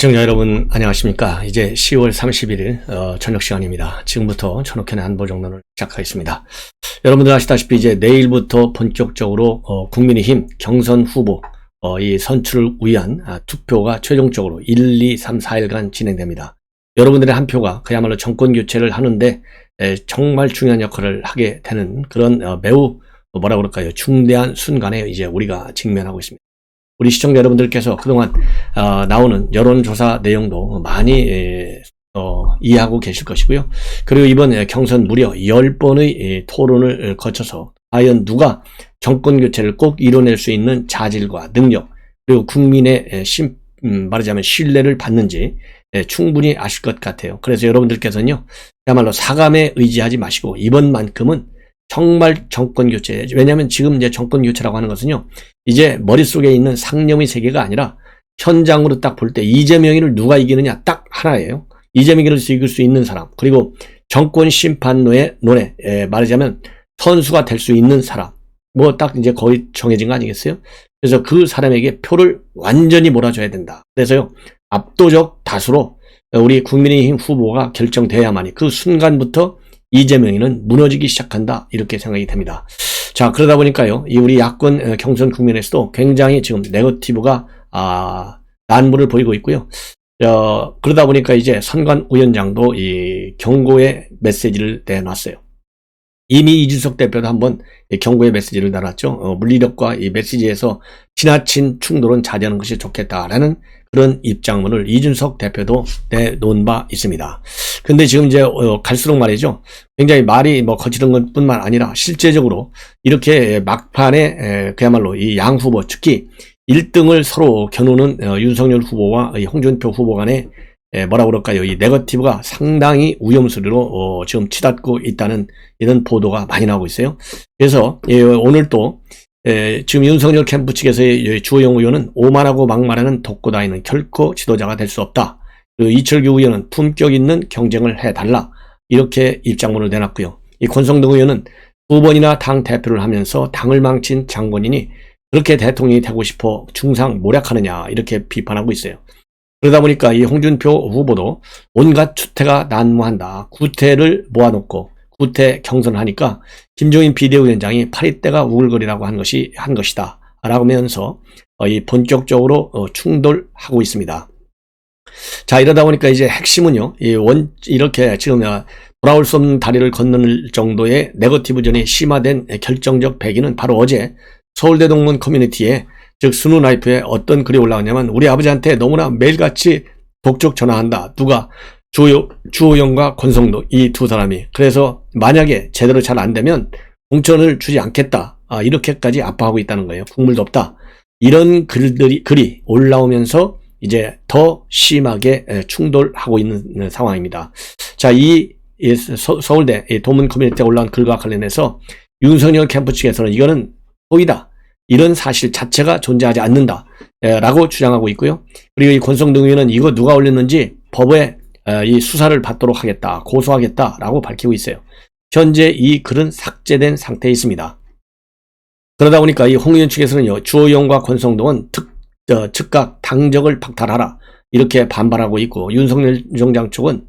시청자 여러분 안녕하십니까. 이제 10월 31일 저녁 시간입니다. 지금부터 천옥현의 안보정론을 시작하겠습니다. 여러분들 아시다시피 이제 내일부터 본격적으로 국민의힘 경선 후보 이 선출을 위한 투표가 최종적으로 1, 2, 3, 4일간 진행됩니다. 여러분들의 한 표가 그야말로 정권 교체를 하는데 정말 중요한 역할을 하게 되는 그런 매우 뭐라 그럴까요, 중대한 순간에 이제 우리가 직면하고 있습니다. 우리 시청자 여러분들께서 그동안 나오는 여론조사 내용도 많이 이해하고 계실 것이고요. 그리고 이번 경선 무려 10번의 토론을 거쳐서 과연 누가 정권교체를 꼭 이뤄낼 수 있는 자질과 능력, 그리고 국민의 말하자면 신뢰를 받는지 충분히 아실 것 같아요. 그래서 여러분들께서는요, 그야말로 사감에 의지하지 마시고 이번만큼은 정말 정권교체, 왜냐하면 지금 이제 정권교체라고 하는 것은요, 이제 머릿속에 있는 상념의 세계가 아니라 현장으로 딱 볼 때 이재명이를 누가 이기느냐 딱 하나예요. 이재명이를 이길 수 있는 사람, 그리고 정권 심판론에 말하자면 선수가 될 수 있는 사람, 뭐 딱 이제 거의 정해진 거 아니겠어요? 그래서 그 사람에게 표를 완전히 몰아줘야 된다. 그래서요, 압도적 다수로 우리 국민의힘 후보가 결정돼야만이 그 순간부터 이재명이는 무너지기 시작한다, 이렇게 생각이 됩니다. 자, 그러다 보니까요, 이 우리 야권 경선 국면에서도 굉장히 지금 네거티브가 난무를 보이고 있고요. 그러다 보니까 이제 선관위원장도 이 경고의 메시지를 내놨어요. 이미 이준석 대표도 한번 경고의 메시지를 달았죠. 물리력과 이 메시지에서 지나친 충돌은 자제하는 것이 좋겠다라는 그런 입장문을 이준석 대표도 내놓은 바 있습니다. 근데 지금 이제 갈수록 말이죠, 굉장히 말이 뭐 거칠은 것뿐만 아니라 실제적으로 이렇게 막판에 그야말로 이 양 후보, 특히 1등을 서로 겨누는 윤석열 후보와 홍준표 후보 간에 뭐라 그럴까요, 이 네거티브가 상당히 위험수리로 지금 치닫고 있다는 이런 보도가 많이 나오고 있어요. 그래서 오늘 또 지금 윤석열 캠프 측에서의 주호영 의원은 오만하고 막말하는 독고다이는 결코 지도자가 될 수 없다. 그리고 이철규 의원은 품격 있는 경쟁을 해달라, 이렇게 입장문을 내놨고요. 이 권성동 의원은 2번이나 당 대표를 하면서 당을 망친 장본인이 그렇게 대통령이 되고 싶어 중상 모략하느냐, 이렇게 비판하고 있어요. 그러다 보니까 이 홍준표 후보도 온갖 추태가 난무한다, 구태를 모아놓고 구태 경선하니까 김종인 비대위원장이 파리떼가 우글거리라고 한 것이다 라고 하면서 본격적으로 충돌하고 있습니다. 자, 이러다 보니까 이제 핵심은요, 이렇게 지금 돌아올 수 없는 다리를 건널 정도의 네거티브전이 심화된 결정적 배기는 바로 어제 서울대동문 커뮤니티에, 즉 스누라이프에 어떤 글이 올라왔냐면, 우리 아버지한테 너무나 매일같이 독촉 전화한다, 누가 주호영과 권성도, 이 두 사람이. 그래서 만약에 제대로 잘 안 되면 공천을 주지 않겠다, 이렇게까지 압박하고 있다는 거예요. 국물도 없다, 이런 글이 올라오면서 이제 더 심하게 충돌하고 있는 상황입니다. 자, 이 서울대 도문 커뮤니티에 올라온 글과 관련해서 윤석열 캠프 측에서는 이거는 호의다, 이런 사실 자체가 존재하지 않는다 라고 주장하고 있고요. 그리고 이 권성동 의원은 이거 누가 올렸는지 법에 이 수사를 받도록 하겠다, 고소하겠다 라고 밝히고 있어요. 현재 이 글은 삭제된 상태에 있습니다. 그러다 보니까 이 홍 의원 측에서는요, 주호영과 권성동은 즉각 당적을 박탈하라, 이렇게 반발하고 있고, 윤석열 정장 쪽은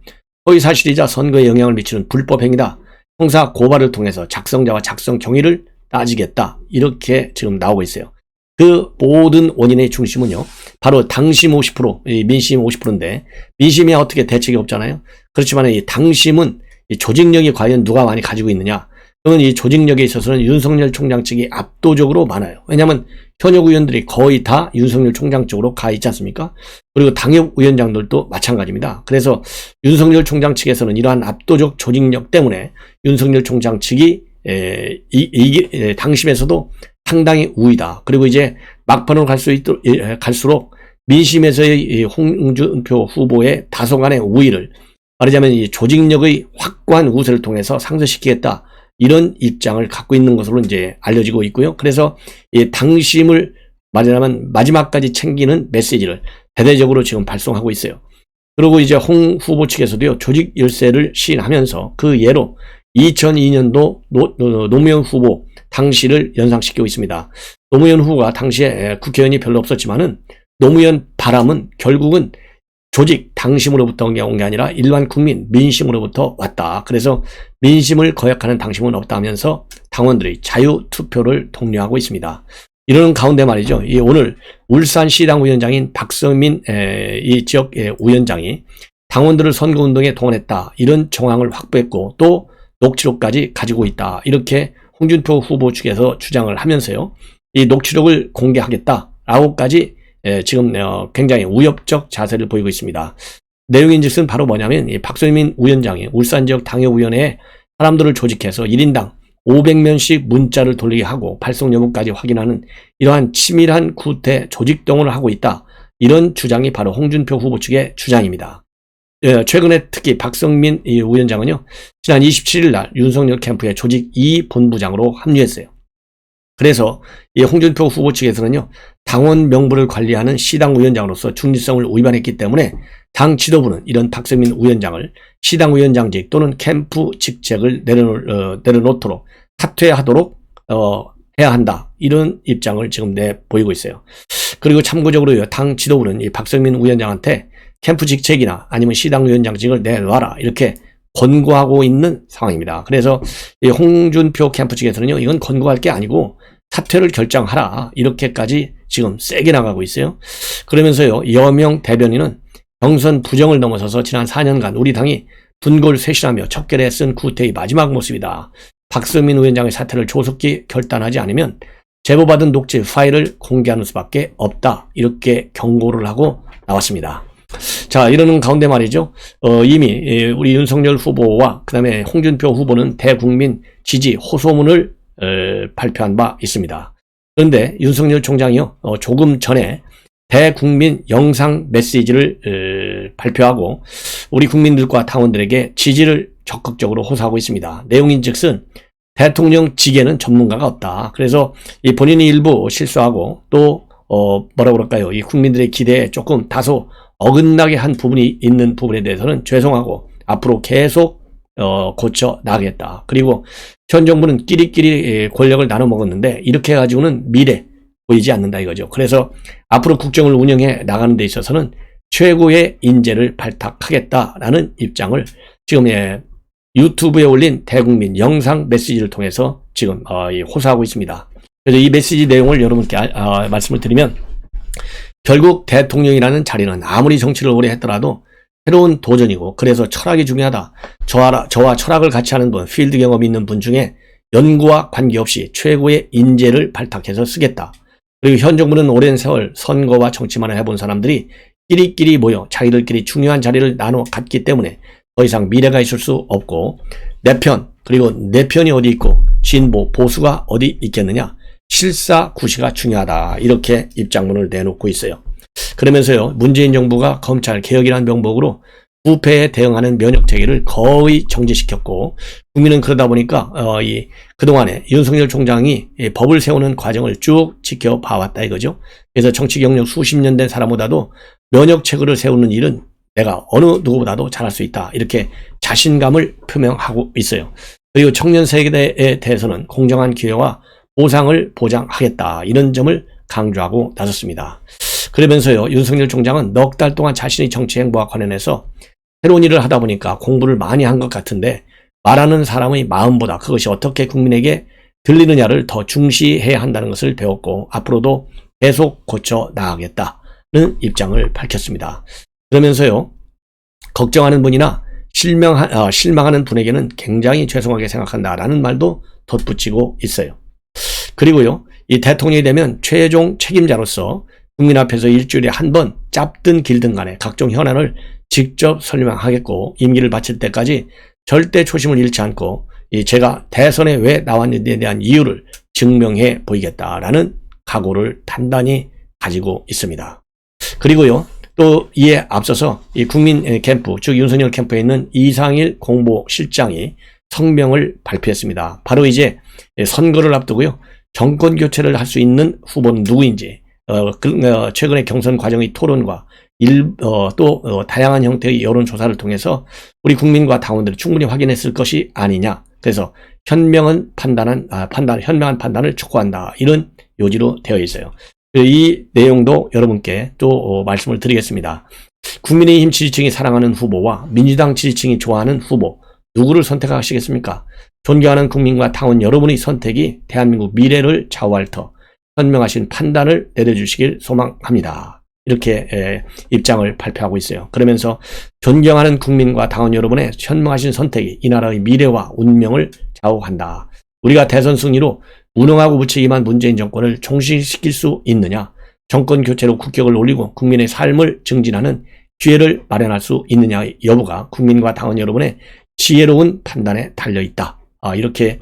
허위사실이자 선거에 영향을 미치는 불법행위다, 형사 고발을 통해서 작성자와 작성 경위를 따지겠다, 이렇게 지금 나오고 있어요. 그 모든 원인의 중심은요, 바로 당심 50%, 민심 50%인데, 민심이 어떻게 대책이 없잖아요. 그렇지만 이 당심은 이 조직력이 과연 누가 많이 가지고 있느냐, 또는 이 조직력에 있어서는 윤석열 총장 측이 압도적으로 많아요. 왜냐하면 현역 의원들이 거의 다 윤석열 총장 쪽으로 가 있지 않습니까? 그리고 당협 위원장들도 마찬가지입니다. 그래서 윤석열 총장 측에서는 이러한 압도적 조직력 때문에 윤석열 총장 측이 당심에서도 상당히 우위다. 그리고 이제 막판으로 갈수록 민심에서의 홍준표 후보의 다소간의 우위를, 말하자면 이 조직력의 확고한 우세를 통해서 상쇄시키겠다, 이런 입장을 갖고 있는 것으로 이제 알려지고 있고요. 그래서 이 당심을 말하자면 마지막까지 챙기는 메시지를 대대적으로 지금 발송하고 있어요. 그리고 이제 홍 후보 측에서도요, 조직 열세를 시인하면서 그 예로 2002년도 노무현 후보 당시를 연상시키고 있습니다. 노무현 후보가 당시에 국회의원이 별로 없었지만은 노무현 바람은 결국은 조직, 당심으로부터 온 게 아니라 일반 국민, 민심으로부터 왔다. 그래서 민심을 거역하는 당심은 없다 하면서 당원들이 자유투표를 독려하고 있습니다. 이러는 가운데 말이죠. 오늘 울산시당 위원장인 박성민 이 지역 위원장이 당원들을 선거운동에 동원했다. 이런 정황을 확보했고 또 녹취록까지 가지고 있다. 이렇게 홍준표 후보 측에서 주장을 하면서요. 이 녹취록을 공개하겠다라고까지 지금 굉장히 위협적 자세를 보이고 있습니다. 내용인즉슨 바로 뭐냐면 이 박성민 위원장이 울산지역 당협위원회에 사람들을 조직해서 1인당 500명씩 문자를 돌리게 하고 발송 여부까지 확인하는 이러한 치밀한 구태 조직 동원을 하고 있다. 이런 주장이 바로 홍준표 후보 측의 주장입니다. 최근에 특히 박성민 위원장은요. 지난 27일 날 윤석열 캠프의 조직 2본부장으로 합류했어요. 그래서 이 홍준표 후보 측에서는요. 당원 명부를 관리하는 시당 위원장으로서 중립성을 위반했기 때문에 당 지도부는 이런 박성민 위원장을 시당 위원장직 또는 캠프 직책을 내려놓도록 사퇴하도록 해야 한다. 이런 입장을 지금 내보이고 있어요. 그리고 참고적으로 당 지도부는 이 박성민 위원장한테 캠프 직책이나 아니면 시당 위원장직을 내놔라 이렇게 권고하고 있는 상황입니다. 그래서 이 홍준표 캠프 측에서는요. 이건 권고할 게 아니고 사퇴를 결정하라 이렇게까지 지금 세게 나가고 있어요. 그러면서요. 여명 대변인은 경선 부정을 넘어서서 지난 4년간 우리 당이 분골쇄신하며 척결에 쓴 구태의 마지막 모습이다. 박성민 위원장의 사퇴를 조속히 결단하지 않으면 제보받은 녹취 파일을 공개하는 수밖에 없다. 이렇게 경고를 하고 나왔습니다. 자, 이러는 가운데 말이죠. 이미 우리 윤석열 후보와 그 다음에 홍준표 후보는 대국민 지지 호소문을 발표한 바 있습니다. 그런데 윤석열 총장이요. 조금 전에 대국민 영상 메시지를 발표하고 우리 국민들과 당원들에게 지지를 적극적으로 호소하고 있습니다. 내용인즉슨 대통령 직에는 전문가가 없다. 그래서 이 본인이 일부 실수하고 또 뭐라 그럴까요? 이 국민들의 기대에 조금 다소 어긋나게 한 부분이 있는 부분에 대해서는 죄송하고 앞으로 계속 고쳐 나가겠다. 그리고 현 정부는 끼리끼리 권력을 나눠 먹었는데 이렇게 해가지고는 미래 보이지 않는다 이거죠. 그래서 앞으로 국정을 운영해 나가는 데 있어서는 최고의 인재를 발탁하겠다라는 입장을 지금 유튜브에 올린 대국민 영상 메시지를 통해서 지금 호소하고 있습니다. 그래서 이 메시지 내용을 여러분께 말씀을 드리면 결국 대통령이라는 자리는 아무리 정치를 오래 했더라도 새로운 도전이고 그래서 철학이 중요하다. 저와 철학을 같이 하는 분, 필드 경험이 있는 분 중에 연구와 관계없이 최고의 인재를 발탁해서 쓰겠다. 그리고 현 정부는 오랜 세월 선거와 정치만을 해본 사람들이 끼리끼리 모여 자기들끼리 중요한 자리를 나눠 갖기 때문에 더 이상 미래가 있을 수 없고 내 편, 그리고 내 편이 어디 있고 진보, 보수가 어디 있겠느냐. 실사구시가 중요하다. 이렇게 입장문을 내놓고 있어요. 그러면서요. 문재인 정부가 검찰 개혁이라는 명목으로 부패에 대응하는 면역체계를 거의 정지시켰고 국민은 그러다 보니까 그동안에 윤석열 총장이 법을 세우는 과정을 쭉 지켜봐왔다 이거죠. 그래서 정치 경력 수십 년 된 사람보다도 면역체계를 세우는 일은 내가 어느 누구보다도 잘할 수 있다. 이렇게 자신감을 표명하고 있어요. 그리고 청년 세대에 대해서는 공정한 기회와 보상을 보장하겠다. 이런 점을 강조하고 나섰습니다. 그러면서요. 윤석열 총장은 넉 달 동안 자신의 정치 행보와 관련해서 새로운 일을 하다 보니까 공부를 많이 한 것 같은데 말하는 사람의 마음보다 그것이 어떻게 국민에게 들리느냐를 더 중시해야 한다는 것을 배웠고 앞으로도 계속 고쳐 나가겠다는 입장을 밝혔습니다. 그러면서요. 걱정하는 분이나 실망하는 분에게는 굉장히 죄송하게 생각한다라는 말도 덧붙이고 있어요. 그리고요. 이 대통령이 되면 최종 책임자로서 국민 앞에서 일주일에 한 번 짧든 길든 간에 각종 현안을 직접 설명하겠고 임기를 마칠 때까지 절대 초심을 잃지 않고 제가 대선에 왜 나왔는지에 대한 이유를 증명해 보이겠다라는 각오를 단단히 가지고 있습니다. 그리고요. 또 이에 앞서서 이 국민 캠프, 즉 윤석열 캠프에 있는 이상일 공보실장이 성명을 발표했습니다. 바로 이제 선거를 앞두고요. 정권 교체를 할 수 있는 후보는 누구인지 최근의 경선 과정의 토론과 또 다양한 형태의 여론조사를 통해서 우리 국민과 당원들이 충분히 확인했을 것이 아니냐. 그래서 현명한 판단을 촉구한다. 이런 요지로 되어 있어요. 이 내용도 여러분께 또 말씀을 드리겠습니다. 국민의힘 지지층이 사랑하는 후보와 민주당 지지층이 좋아하는 후보, 누구를 선택하시겠습니까? 존경하는 국민과 당원 여러분의 선택이 대한민국 미래를 좌우할 터 현명하신 판단을 내려주시길 소망합니다. 이렇게 입장을 발표하고 있어요. 그러면서 존경하는 국민과 당원 여러분의 현명하신 선택이 이 나라의 미래와 운명을 좌우한다. 우리가 대선 승리로 무능하고 무책임한 문재인 정권을 종식시킬 수 있느냐, 정권 교체로 국격을 올리고 국민의 삶을 증진하는 기회를 마련할 수 있느냐의 여부가 국민과 당원 여러분의 지혜로운 판단에 달려있다. 이렇게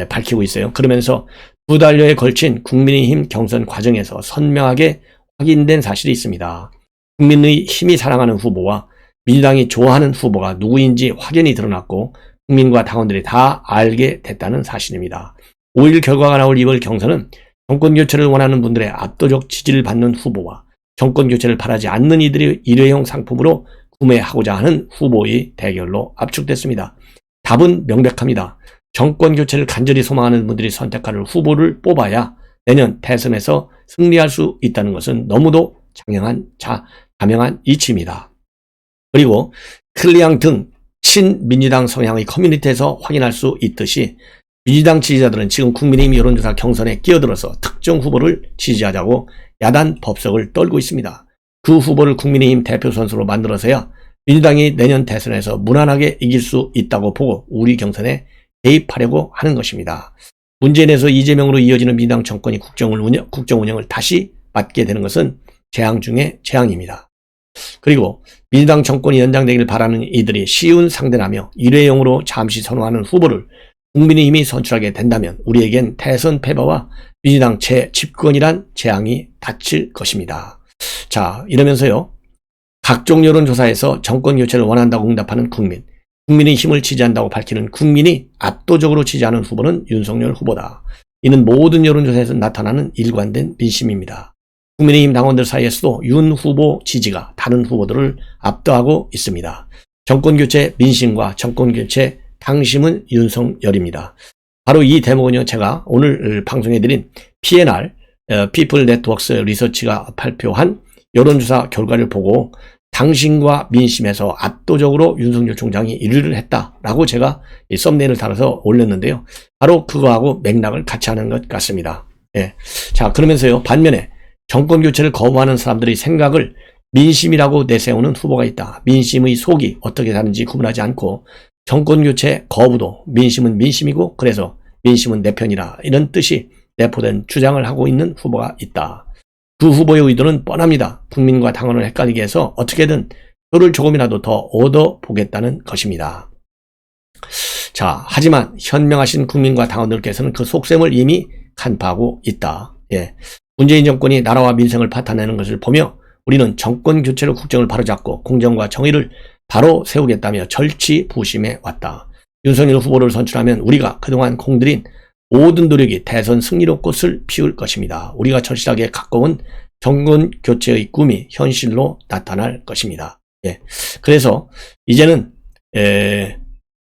밝히고 있어요. 그러면서 2달여에 걸친 국민의힘 경선 과정에서 선명하게 확인된 사실이 있습니다. 국민의 힘이 사랑하는 후보와 민주당이 좋아하는 후보가 누구인지 확연히 드러났고 국민과 당원들이 다 알게 됐다는 사실입니다. 5일 결과가 나올 이번 경선은 정권교체를 원하는 분들의 압도적 지지를 받는 후보와 정권교체를 바라지 않는 이들이 일회용 상품으로 구매하고자 하는 후보의 대결로 압축됐습니다. 답은 명백합니다. 정권교체를 간절히 소망하는 분들이 선택할 후보를 뽑아야 내년 대선에서 승리할 수 있다는 것은 너무도 자명한 이치입니다. 그리고 클리앙 등 친민주당 성향의 커뮤니티에서 확인할 수 있듯이 민주당 지지자들은 지금 국민의힘 여론조사 경선에 끼어들어서 특정 후보를 지지하자고 야단 법석을 떨고 있습니다. 그 후보를 국민의힘 대표 선수로 만들어서야 민주당이 내년 대선에서 무난하게 이길 수 있다고 보고 우리 경선에 개입하려고 하는 것입니다. 문재인에서 이재명으로 이어지는 민주당 정권이 국정 운영을 다시 맡게 되는 것은 재앙 중의 재앙입니다. 그리고 민주당 정권이 연장되길 바라는 이들이 쉬운 상대라며 일회용으로 잠시 선호하는 후보를 국민의힘이 선출하게 된다면 우리에겐 대선 패배와 민주당 재집권이란 재앙이 닥칠 것입니다. 자, 이러면서요. 각종 여론조사에서 정권교체를 원한다고 응답하는 국민, 국민의힘을 지지한다고 밝히는 국민이 압도적으로 지지하는 후보는 윤석열 후보다. 이는 모든 여론조사에서 나타나는 일관된 민심입니다. 국민의힘 당원들 사이에서도 윤 후보 지지가 다른 후보들을 압도하고 있습니다. 정권교체 민심과 정권교체 당심은 윤석열입니다. 바로 이 대목은요, 제가 오늘 방송해드린 PNR, People Networks 리서치가 발표한 여론조사 결과를 보고 당심과 민심에서 압도적으로 윤석열 총장이 1위를 했다라고 제가 이 썸네일을 달아서 올렸는데요. 바로 그거하고 맥락을 같이 하는 것 같습니다. 예. 자, 그러면서요, 반면에 정권교체를 거부하는 사람들의 생각을 민심이라고 내세우는 후보가 있다. 민심의 속이 어떻게 다른지 구분하지 않고 정권교체 거부도 민심은 민심이고 그래서 민심은 내 편이라 이런 뜻이 내포된 주장을 하고 있는 후보가 있다. 그 후보의 의도는 뻔합니다. 국민과 당원을 헷갈리게 해서 어떻게든 표를 조금이라도 더 얻어보겠다는 것입니다. 자, 하지만 현명하신 국민과 당원들께서는 그 속셈을 이미 간파하고 있다. 예. 문재인 정권이 나라와 민생을 파탄내는 것을 보며 우리는 정권 교체로 국정을 바로잡고 공정과 정의를 바로 세우겠다며 절치부심해 왔다. 윤석열 후보를 선출하면 우리가 그동안 공들인 모든 노력이 대선 승리로 꽃을 피울 것입니다. 우리가 절실하게 가까운 정권 교체의 꿈이 현실로 나타날 것입니다. 예. 그래서 이제는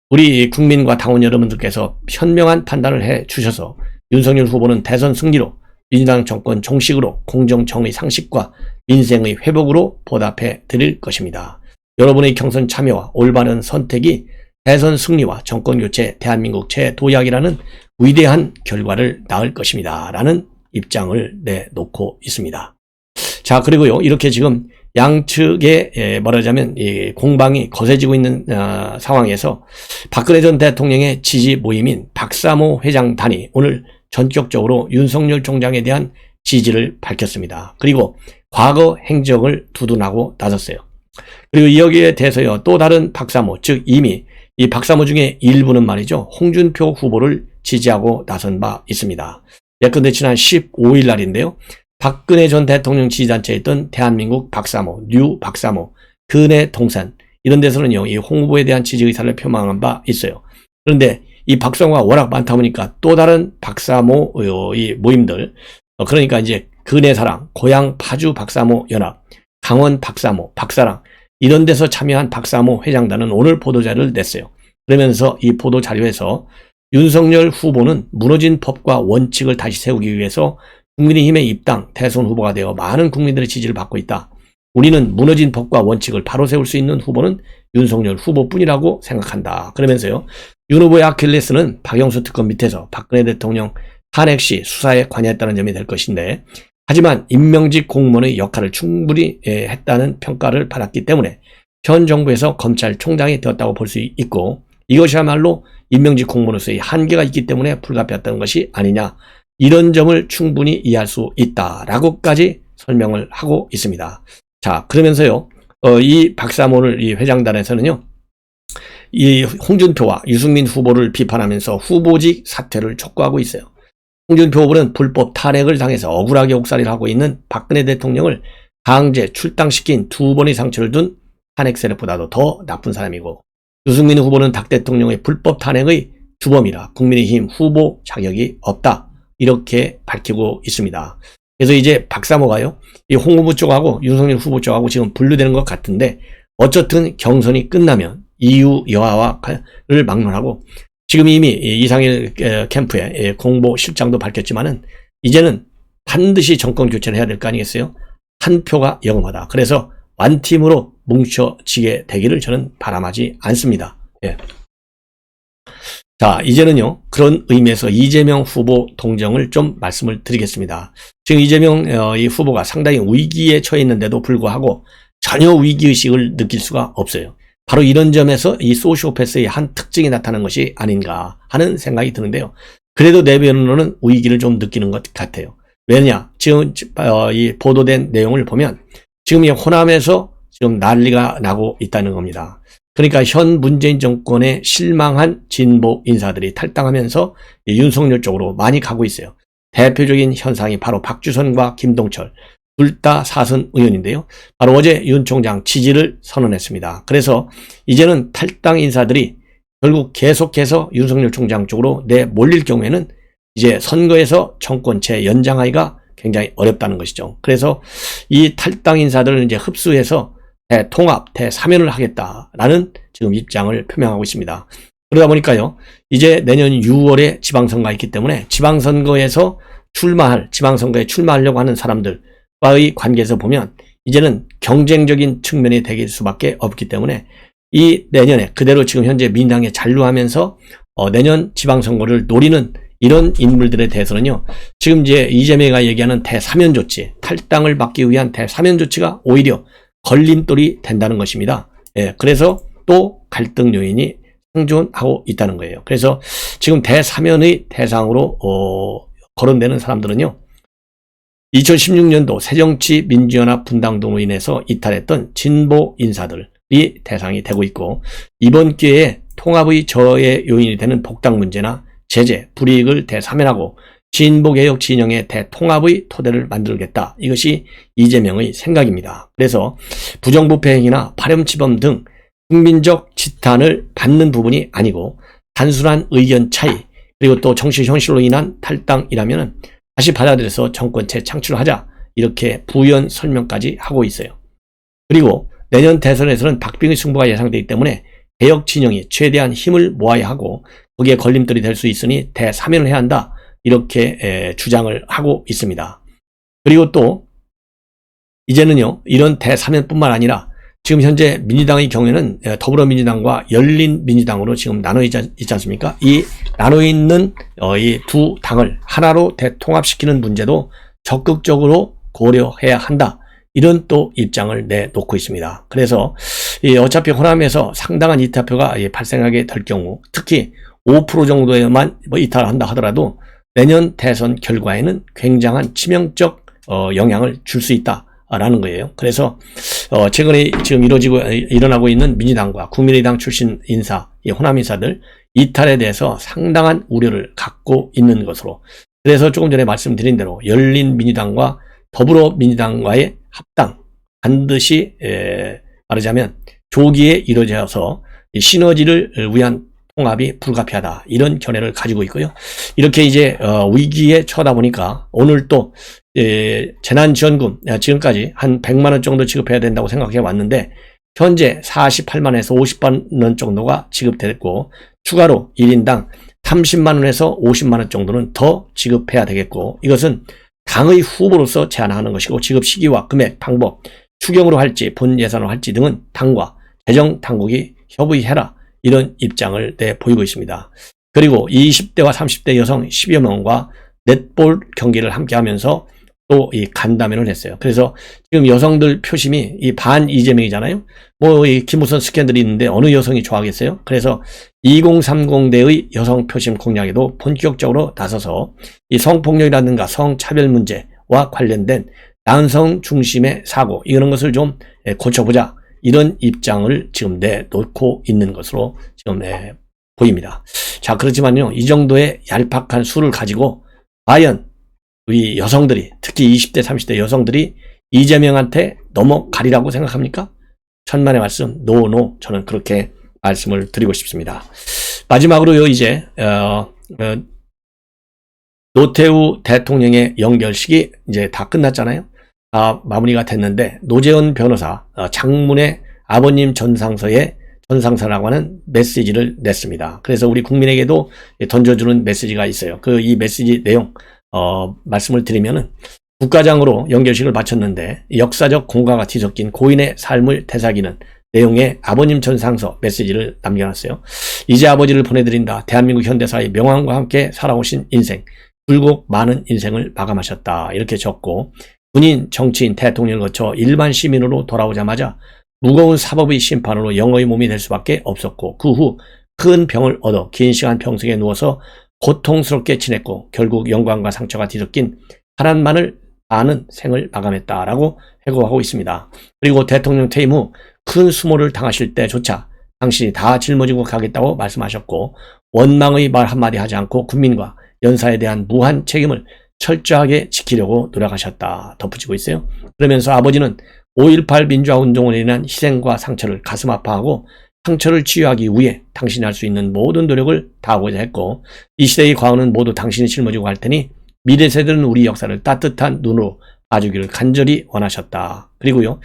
우리 국민과 당원 여러분들께서 현명한 판단을 해 주셔서 윤석열 후보는 대선 승리로 민주당 정권 종식으로 공정정의 상식과 민생의 회복으로 보답해 드릴 것입니다. 여러분의 경선 참여와 올바른 선택이 대선 승리와 정권교체 대한민국 재도약이라는 위대한 결과를 낳을 것입니다. 라는 입장을 내놓고 있습니다. 자, 그리고요, 이렇게 지금 양측의 말하자면 이 공방이 거세지고 있는 상황에서 박근혜 전 대통령의 지지 모임인 박사모 회장단이 오늘 전격적으로 윤석열 총장에 대한 지지를 밝혔습니다. 그리고 과거 행적을 두둔하고 나섰어요. 그리고 여기에 대해서요, 또 다른 박사모, 즉 이미 이 박사모 중에 일부는 말이죠, 홍준표 후보를 지지하고 나선 바 있습니다. 예컨대 지난 15일 날인데요, 박근혜 전 대통령 지지단체에 있던 대한민국 박사모, 뉴 박사모, 근해 동산 이런 데서는요, 이 홍 후보에 대한 지지 의사를 표명한 바 있어요. 그런데 이 박사모가 워낙 많다 보니까 또 다른 박사모 이 모임들, 그러니까 이제 근해사랑, 고향 파주 박사모 연합, 강원 박사모, 박사랑 이런 데서 참여한 박사모 회장단은 오늘 보도자료를 냈어요. 그러면서 이 보도자료에서 윤석열 후보는 무너진 법과 원칙을 다시 세우기 위해서 국민의힘에 입당, 대선 후보가 되어 많은 국민들의 지지를 받고 있다. 우리는 무너진 법과 원칙을 바로 세울 수 있는 후보는 윤석열 후보뿐이라고 생각한다. 그러면서요. 윤 후보의 아킬레스는 박영수 특검 밑에서 박근혜 대통령 탄핵 시 수사에 관여했다는 점이 될 것인데, 하지만 임명직 공무원의 역할을 충분히 했다는 평가를 받았기 때문에 현 정부에서 검찰총장이 되었다고 볼 수 있고, 이것이야말로 임명직 공무원으로서의 한계가 있기 때문에 불가피했다는 것이 아니냐, 이런 점을 충분히 이해할 수 있다라고까지 설명을 하고 있습니다. 자, 그러면서요, 이 박사모를 이 회장단에서는요, 이 홍준표와 유승민 후보를 비판하면서 후보직 사퇴를 촉구하고 있어요. 홍준표 후보는 불법 탄핵을 당해서 억울하게 옥살이를 하고 있는 박근혜 대통령을 강제 출당시킨 2번의 상처를 둔 탄핵 세력보다도 더 나쁜 사람이고, 유승민 후보는 박 대통령의 불법 탄핵의 주범이라 국민의힘 후보 자격이 없다, 이렇게 밝히고 있습니다. 그래서 이제 박사모가요, 이 홍 후보 쪽하고 윤석열 후보 쪽하고 지금 분류되는 것 같은데, 어쨌든 경선이 끝나면 이유 여하를 막론하고, 지금 이미 이상일 캠프의 공보 실장도 밝혔지만은 이제는 반드시 정권 교체를 해야 될 거 아니겠어요? 한 표가 영험하다. 그래서 완팀으로 뭉쳐지게 되기를 저는 바람하지 않습니다. 예. 자, 이제는요, 그런 의미에서 이재명 후보 동정을 좀 말씀을 드리겠습니다. 지금 이재명 이 후보가 상당히 위기에 처해 있는데도 불구하고 전혀 위기의식을 느낄 수가 없어요. 바로 이런 점에서 이 소시오패스의 한 특징이 나타난 것이 아닌가 하는 생각이 드는데요. 그래도 내면으로는 위기를 좀 느끼는 것 같아요. 왜냐? 지금 이 보도된 내용을 보면 지금 이 호남에서 지금 난리가 나고 있다는 겁니다. 그러니까 현 문재인 정권에 실망한 진보 인사들이 탈당하면서 윤석열 쪽으로 많이 가고 있어요. 대표적인 현상이 바로 박주선과 김동철, 둘 다 사선 의원인데요. 바로 어제 윤 총장 지지를 선언했습니다. 그래서 이제는 탈당 인사들이 결국 계속해서 윤석열 총장 쪽으로 내몰릴 경우에는 이제 선거에서 정권 재연장하기가 굉장히 어렵다는 것이죠. 그래서 이 탈당 인사들을 이제 흡수해서 대통합, 대사면을 하겠다라는 지금 입장을 표명하고 있습니다. 그러다 보니까요, 이제 내년 6월에 지방선거가 있기 때문에 지방선거에서 지방선거에 출마하려고 하는 사람들과의 관계에서 보면 이제는 경쟁적인 측면이 될 수밖에 없기 때문에 이 내년에 그대로 지금 현재 민주당에 잔류하면서 내년 지방선거를 노리는 이런 인물들에 대해서는요, 지금 이제 이재명이가 얘기하는 대사면 조치, 탈당을 막기 위한 대사면 조치가 오히려 걸림돌이 된다는 것입니다. 예, 그래서 또 갈등 요인이 생존하고 있다는 거예요. 그래서 지금 대사면의 대상으로 거론되는 사람들은요, 2016년도 새정치민주연합 분당 등으로 인해서 이탈했던 진보 인사들이 대상이 되고 있고, 이번 기회에 통합의 저해 요인이 되는 복당 문제나 제재, 불이익을 대사면하고 진보개혁 진영의 대통합의 토대를 만들겠다. 이것이 이재명의 생각입니다. 그래서 부정부패 행위나 파렴치범 등 국민적 지탄을 받는 부분이 아니고 단순한 의견 차이, 그리고 또 정치 현실로 인한 탈당이라면 다시 받아들여서 정권 재창출하자, 이렇게 부연 설명까지 하고 있어요. 그리고 내년 대선에서는 박빙의 승부가 예상되기 때문에 개혁 진영이 최대한 힘을 모아야 하고 거기에 걸림돌이 될 수 있으니 대사면을 해야 한다, 이렇게 주장을 하고 있습니다. 그리고 또 이제는요, 이런 대사면뿐만 아니라 지금 현재 민주당의 경우에는 더불어민주당과 열린민주당으로 지금 나눠 있지 않습니까? 이 나눠 있는 이 두 당을 하나로 대통합시키는 문제도 적극적으로 고려해야 한다, 이런 또 입장을 내놓고 있습니다. 그래서 어차피 호남에서 상당한 이탈표가 발생하게 될 경우, 특히 5% 정도에만 이탈한다 하더라도 내년 대선 결과에는 굉장한 치명적 영향을 줄 수 있다라는 거예요. 그래서 최근에 지금 일어나고 있는 민주당과 국민의당 출신 인사, 호남 인사들 이탈에 대해서 상당한 우려를 갖고 있는 것으로, 그래서 조금 전에 말씀드린 대로 열린민주당과 더불어민주당과의 합당, 반드시 말하자면 조기에 이루어져서 시너지를 위한 통합이 불가피하다, 이런 견해를 가지고 있고요. 이렇게 이제 위기에 처하다 보니까 오늘 또 재난지원금 지금까지 한 100만 원 정도 지급해야 된다고 생각해 왔는데 현재 48만에서 50만 원 정도가 지급됐고, 추가로 1인당 30만 원에서 50만 원 정도는 더 지급해야 되겠고, 이것은 당의 후보로서 제안하는 것이고 지급 시기와 금액, 방법, 추경으로 할지 본 예산으로 할지 등은 당과 재정 당국이 협의해라, 이런 입장을 내보이고 있습니다. 그리고 20대와 30대 여성 10여 명과 넷볼 경기를 함께 하면서 또 이 간담회를 했어요. 그래서 지금 여성들 표심이 이 반 이재명이잖아요. 뭐 이 김무선 스캔들이 있는데 어느 여성이 좋아하겠어요? 그래서 2030대의 여성 표심 공략에도 본격적으로 나서서 이 성폭력이라든가 성차별 문제와 관련된 남성 중심의 사고, 이런 것을 좀 고쳐보자, 이런 입장을 지금 내놓고 있는 것으로 지금 보입니다. 자, 그렇지만요, 이 정도의 얄팍한 수를 가지고 과연 우리 여성들이, 특히 20대 30대 여성들이 이재명한테 넘어가리라고 생각합니까? 천만의 말씀, 노, 저는 그렇게 말씀을 드리고 싶습니다. 마지막으로요, 이제 노태우 대통령의 연결식이 이제 다 끝났잖아요. 마무리가 됐는데 노재현 변호사 장문의 아버님 전상서라고 하는 메시지를 냈습니다. 그래서 우리 국민에게도 던져주는 메시지가 있어요. 이 메시지 내용 말씀을 드리면은, 국가장으로 연결식을 마쳤는데 역사적 공과가 뒤섞인 고인의 삶을 되새기는 내용의 아버님 전상서 메시지를 남겨놨어요. 이제 아버지를 보내드린다. 대한민국 현대사의 명왕과 함께 살아오신 인생, 굴곡 많은 인생을 마감하셨다, 이렇게 적고, 군인, 정치인, 대통령을 거쳐 일반 시민으로 돌아오자마자 무거운 사법의 심판으로 영어의 몸이 될 수밖에 없었고, 그 후 큰 병을 얻어 긴 시간 병석에 누워서 고통스럽게 지냈고 결국 영광과 상처가 뒤섞인 파란만을 아는 생을 마감했다라고 회고하고 있습니다. 그리고 대통령 퇴임 후 큰 수모를 당하실 때조차 당신이 다 짊어지고 가겠다고 말씀하셨고, 원망의 말 한마디 하지 않고 국민과 연사에 대한 무한 책임을 철저하게 지키려고 노력하셨다, 덧붙이고 있어요. 그러면서 아버지는 5.18 민주화운동으로 인한 희생과 상처를 가슴 아파하고 상처를 치유하기 위해 당신이 할 수 있는 모든 노력을 다하고자 했고, 이 시대의 과언은 모두 당신이 짊어지고 갈 테니 미래 세대는 우리 역사를 따뜻한 눈으로 봐주기를 간절히 원하셨다. 그리고요,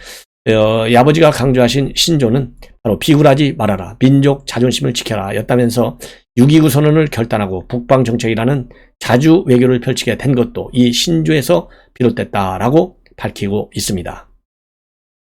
이 아버지가 강조하신 신조는 바로 비굴하지 말아라, 민족 자존심을 지켜라 였다면서 6.29 선언을 결단하고 북방정책이라는 자주 외교를 펼치게 된 것도 이 신조에서 비롯됐다라고 밝히고 있습니다.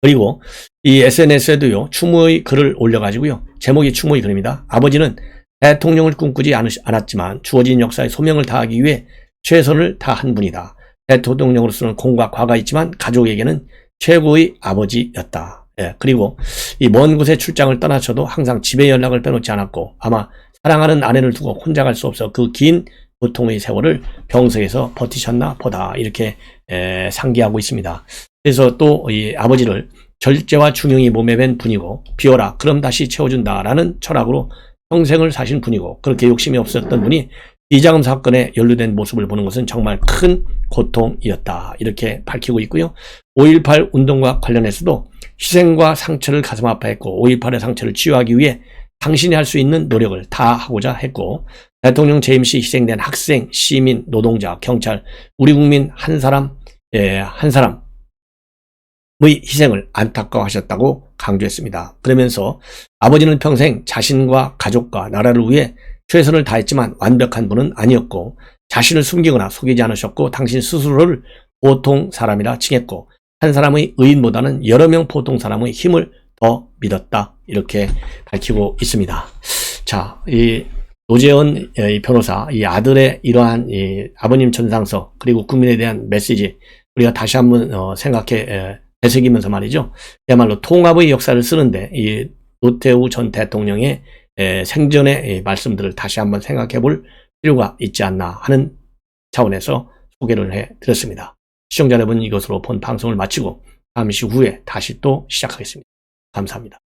그리고 이 SNS에도요, 추모의 글을 올려가지고요, 제목이 추모의 글입니다. 아버지는 대통령을 꿈꾸지 않았지만 주어진 역사에 소명을 다하기 위해 최선을 다한 분이다. 대통령으로서는 공과 과가 있지만 가족에게는 최고의 아버지였다. 그리고 이 먼 곳에 출장을 떠나셔도 항상 집에 연락을 빼놓지 않았고, 아마 사랑하는 아내를 두고 혼자 갈 수 없어 그 긴 고통의 세월을 병석에서 버티셨나 보다, 이렇게 상기하고 있습니다. 그래서 또 이 아버지를 절제와 중용이 몸에 밴 분이고, 비워라 그럼 다시 채워준다라는 철학으로 평생을 사신 분이고, 그렇게 욕심이 없었던 분이 이자금 사건에 연루된 모습을 보는 것은 정말 큰 고통이었다, 이렇게 밝히고 있고요. 5.18 운동과 관련해서도 희생과 상처를 가슴 아파했고 5.18의 상처를 치유하기 위해 당신이 할 수 있는 노력을 다 하고자 했고, 대통령 재임 시 희생된 학생, 시민, 노동자, 경찰, 우리 국민 한 사람의 희생을 안타까워하셨다고 강조했습니다. 그러면서 아버지는 평생 자신과 가족과 나라를 위해 최선을 다했지만 완벽한 분은 아니었고, 자신을 숨기거나 속이지 않으셨고, 당신 스스로를 보통 사람이라 칭했고, 한 사람의 의인보다는 여러 명 보통 사람의 힘을 더 믿었다, 이렇게 밝히고 있습니다. 자, 이 노재현 변호사, 이 아들의 이러한 이 아버님 전상서, 그리고 국민에 대한 메시지, 우리가 다시 한번 되새기면서 말이죠, 그야말로 통합의 역사를 쓰는데 이 노태우 전 대통령의 생전의 말씀들을 다시 한번 생각해 볼 필요가 있지 않나 하는 차원에서 소개를 해드렸습니다. 시청자 여러분, 이것으로 본 방송을 마치고 잠시 후에 다시 또 시작하겠습니다. 감사합니다.